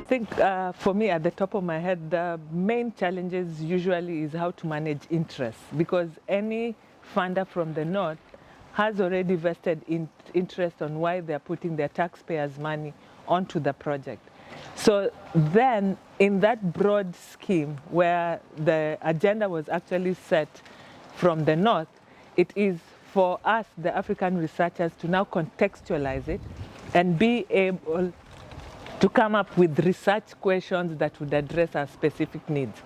I think for me, at the top of my head, the main challenges usually is how to manage interest, because any funder from the north has already vested interest on why they're putting their taxpayers' money onto the project. So then, in that broad scheme where the agenda was actually set from the north, it is for us, the African researchers, to now contextualize it and be able to come up with research questions that would address our specific needs.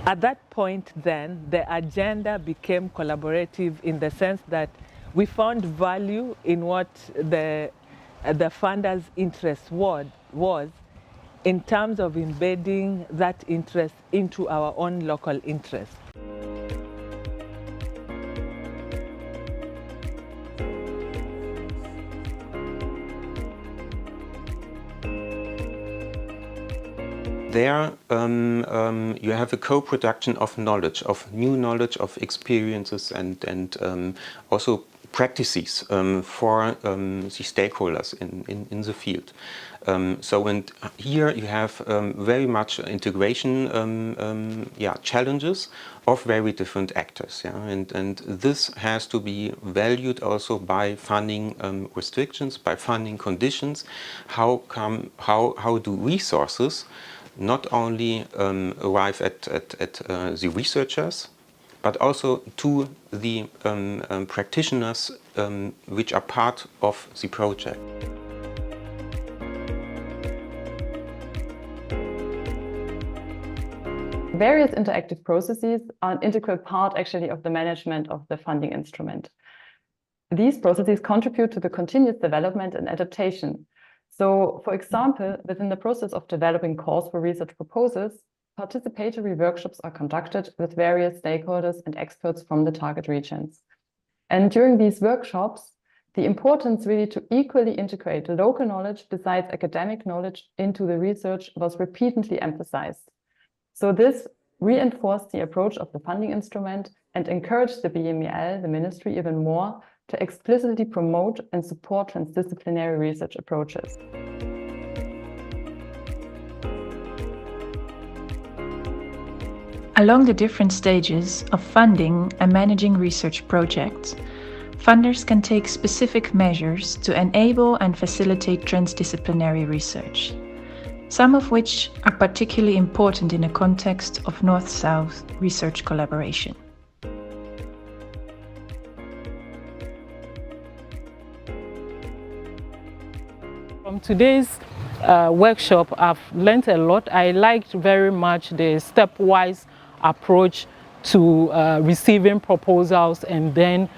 At that point then, the agenda became collaborative in the sense that we found value in what the funders' interest was in terms of embedding that interest into our own local interest. There you have a co-production of knowledge, of new knowledge, of experiences and also practices for the stakeholders in the field. And here you have very much integration challenges of very different actors. Yeah? And this has to be valued also by funding restrictions, by funding conditions. How do resources not only arrive at the researchers, but also to the practitioners which are part of the project. Various interactive processes are an integral part actually of the management of the funding instrument. These processes contribute to the continuous development and adaptation. So, for example, within the process of developing calls for research proposals, participatory workshops are conducted with various stakeholders and experts from the target regions. And during these workshops, the importance really to equally integrate local knowledge besides academic knowledge into the research was repeatedly emphasized. So this reinforced the approach of the funding instrument and encouraged the BMEL, the ministry, even more to explicitly promote and support transdisciplinary research approaches. Along the different stages of funding and managing research projects, funders can take specific measures to enable and facilitate transdisciplinary research, some of which are particularly important in a context of North-South research collaboration. From today's workshop, I've learned a lot. I liked very much the stepwise approach to receiving proposals and then